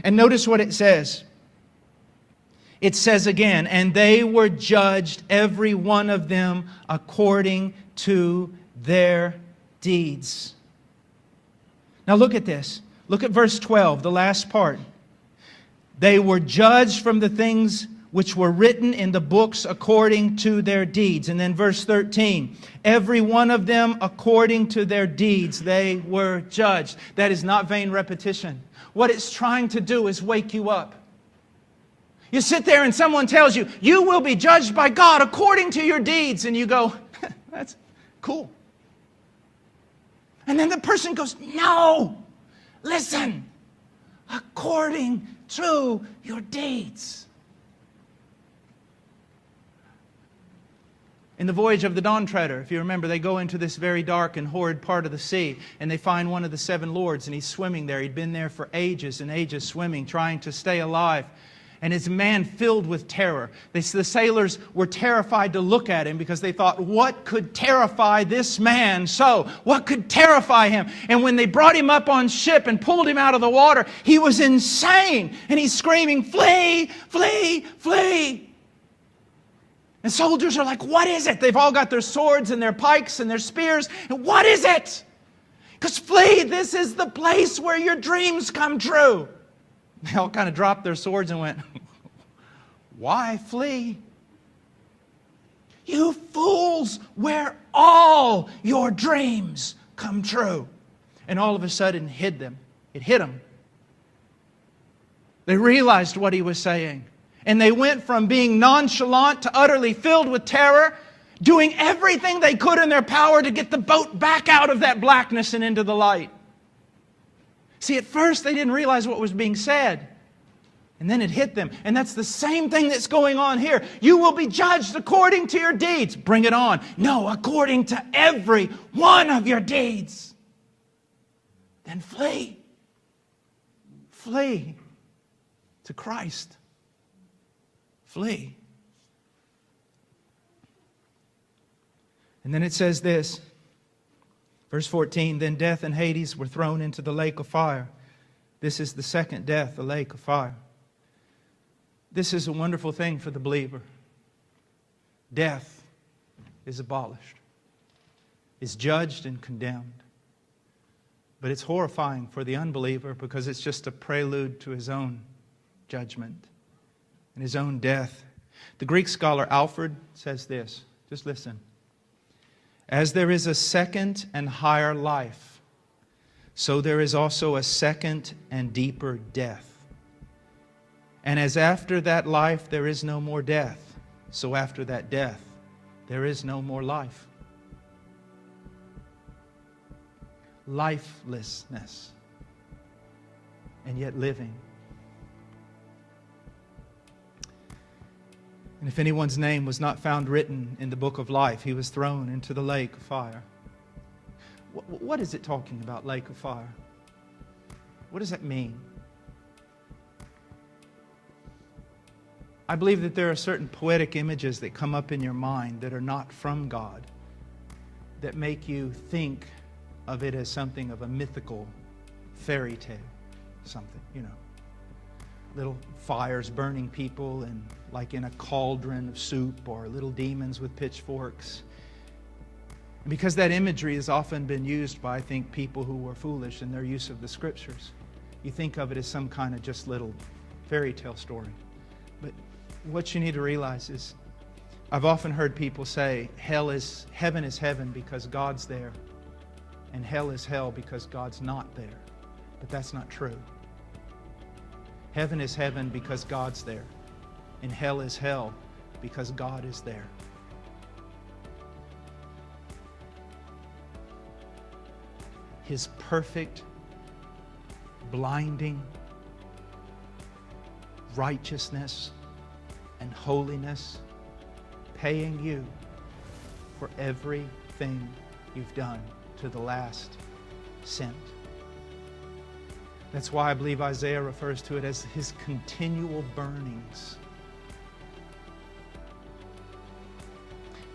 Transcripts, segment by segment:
And notice what it says. It says again, and they were judged, every one of them, according to their deeds. Now look at this. Look at verse 12, the last part. They were judged from the things which were written in the books according to their deeds. And then verse 13, every one of them according to their deeds they were judged. That is not vain repetition. What it's trying to do is wake you up. You sit there and someone tells you, you will be judged by God according to your deeds. And you go, that's cool. And then the person goes, no, listen, according to your deeds. In the voyage of the Dawn Treader, if you remember, they go into this very dark and horrid part of the sea, and they find one of the seven lords, and he's swimming there. He'd been there for ages and ages swimming, trying to stay alive. And it's a man filled with terror. The sailors were terrified to look at him because they thought, what could terrify this man so? What could terrify him? And when they brought him up on ship and pulled him out of the water, he was insane. And he's screaming, flee, flee, flee. And soldiers are like, what is it? They've all got their swords and their pikes and their spears. And what is it? Because flee, this is the place where your dreams come true. They all kind of dropped their swords and went, why flee? You fools, where all your dreams come true. And all of a sudden it hit them. It hit them. They realized what he was saying. And they went from being nonchalant to utterly filled with terror, doing everything they could in their power to get the boat back out of that blackness and into the light. See, at first they didn't realize what was being said. And then it hit them. And that's the same thing that's going on here. You will be judged according to your deeds. Bring it on. No, according to every one of your deeds. Then flee. Flee to Christ. Flee. And then it says this, verse 14, then death and Hades were thrown into the lake of fire. This is the second death, the lake of fire. This is a wonderful thing for the believer. Death is abolished, is judged and condemned. But it's horrifying for the unbeliever because it's just a prelude to his own judgment and his own death. The Greek scholar Alfred says this. Just listen. As there is a second and higher life, so there is also a second and deeper death. And as after that life there is no more death, so after that death there is no more life. Lifelessness, and yet living. And if anyone's name was not found written in the book of life, he was thrown into the lake of fire. What is it talking about, lake of fire? What does that mean? I believe that there are certain poetic images that come up in your mind that are not from God, that make you think of it as something of a mythical fairy tale, something, little fires burning people and like in a cauldron of soup, or little demons with pitchforks. And because that imagery has often been used by, I think, people who were foolish in their use of the Scriptures, you think of it as some kind of just little fairy tale story. But what you need to realize is, I've often heard people say, heaven is heaven because God's there, and hell is hell because God's not there. But that's not true. Heaven is heaven because God's there, and hell is hell because God is there. His perfect, blinding righteousness and holiness paying you for everything you've done to the last cent. That's why I believe Isaiah refers to it as his continual burnings.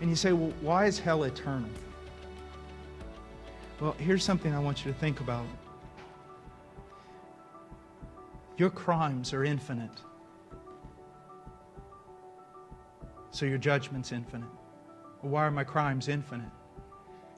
And you say, well, why is hell eternal? Well, here's something I want you to think about. Your crimes are infinite. So your judgment's infinite. Well, why are my crimes infinite?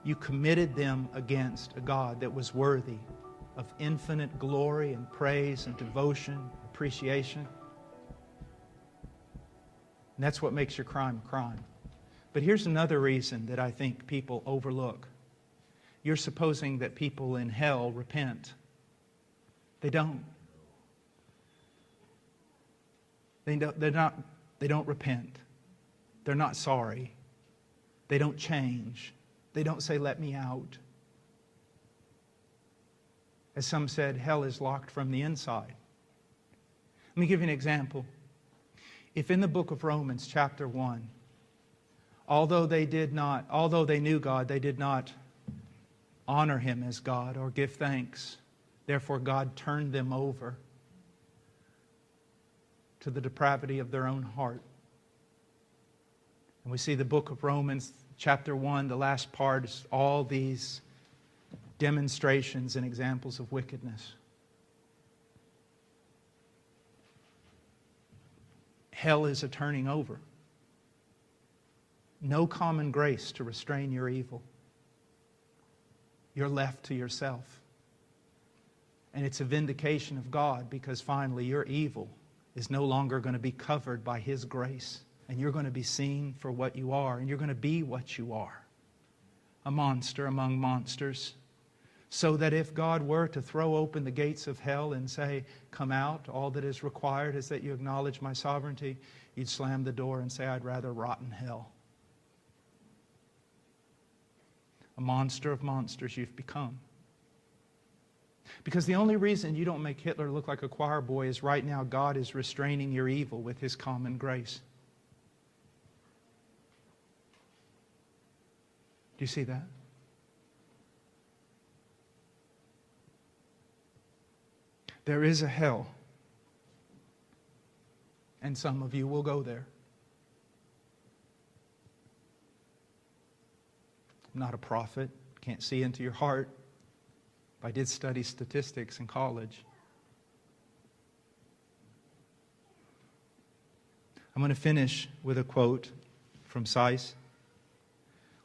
You committed them against a God that was worthy of infinite glory and praise and devotion, appreciation. And that's what makes your crime a crime. But here's another reason that I think people overlook. You're supposing that people in hell repent. They don't. They don't repent. They're not sorry. They don't change. They don't say, "Let me out." As some said, hell is locked from the inside. Let me give you an example. If in the book of Romans, chapter 1, although they knew God, they did not honor Him as God or give thanks. Therefore, God turned them over to the depravity of their own heart. And we see the book of Romans, chapter 1, the last part is all these demonstrations and examples of wickedness. Hell is a turning over. No common grace to restrain your evil. You're left to yourself. And it's a vindication of God because finally your evil is no longer going to be covered by His grace. And you're going to be seen for what you are. And you're going to be what you are. A monster among monsters. So that if God were to throw open the gates of hell and say, "Come out, all that is required is that you acknowledge my sovereignty," you'd slam the door and say, "I'd rather rot in hell." A monster of monsters you've become. Because the only reason you don't make Hitler look like a choir boy is right now God is restraining your evil with His common grace. Do you see that? There is a hell. And some of you will go there. I'm not a prophet. Can't see into your heart. But I did study statistics in college. I'm going to finish with a quote from Seiss.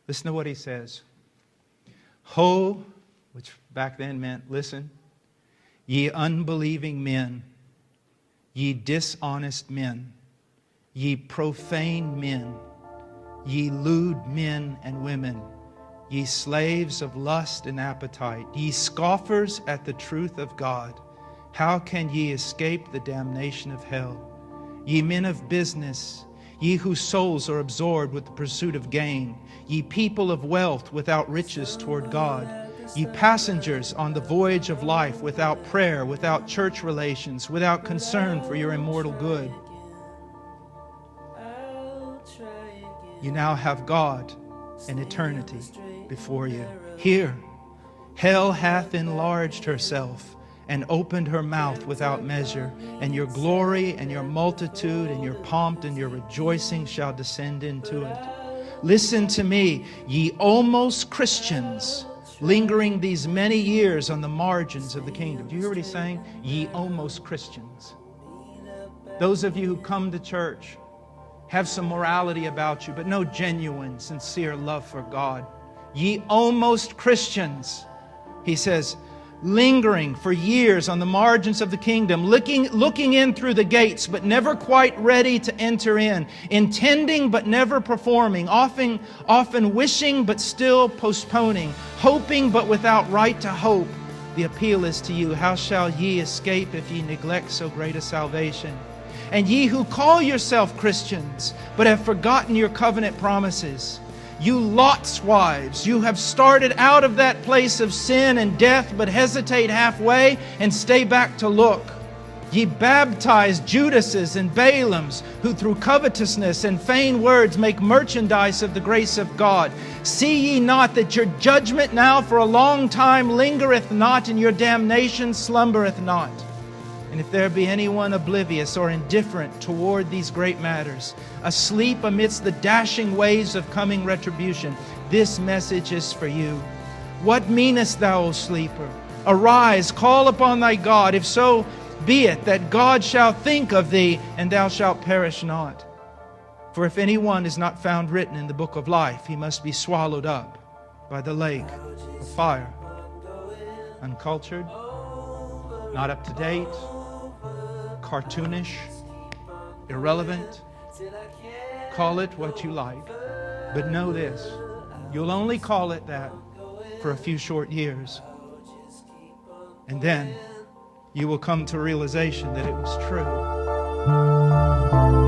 Listen to what he says. "Ho," which back then meant listen, "ye unbelieving men, ye dishonest men, ye profane men, ye lewd men and women, ye slaves of lust and appetite, ye scoffers at the truth of God, how can ye escape the damnation of hell? Ye men of business, ye whose souls are absorbed with the pursuit of gain, ye people of wealth without riches toward God, ye passengers on the voyage of life without prayer, without church relations, without concern for your immortal good. You now have God and eternity before you. Here, hell hath enlarged herself and opened her mouth without measure, and your glory and your multitude and your pomp and your rejoicing shall descend into it. Listen to me, ye almost Christians, lingering these many years on the margins of the kingdom." Do you hear what he's saying? Ye almost Christians. Those of you who come to church, have some morality about you, but no genuine, sincere love for God. Ye almost Christians, he says, lingering for years on the margins of the kingdom, looking in through the gates, but never quite ready to enter in, intending but never performing, often wishing but still postponing, hoping but without right to hope. The appeal is to you, how shall ye escape if ye neglect so great a salvation? And ye who call yourself Christians, but have forgotten your covenant promises, you Lot's wives, you have started out of that place of sin and death, but hesitate halfway and stay back to look. Ye baptized Judases and Balaams, who through covetousness and vain words make merchandise of the grace of God. See ye not that your judgment now for a long time lingereth not, and your damnation slumbereth not? And if there be anyone oblivious or indifferent toward these great matters, asleep amidst the dashing waves of coming retribution, this message is for you. What meanest thou, O sleeper? Arise, call upon thy God. If so, be it that God shall think of thee, and thou shalt perish not. For if anyone is not found written in the book of life, he must be swallowed up by the lake of fire. Uncultured, not up to date, cartoonish, irrelevant. Call it what you like. But know this, you'll only call it that for a few short years. And then you will come to realization that it was true.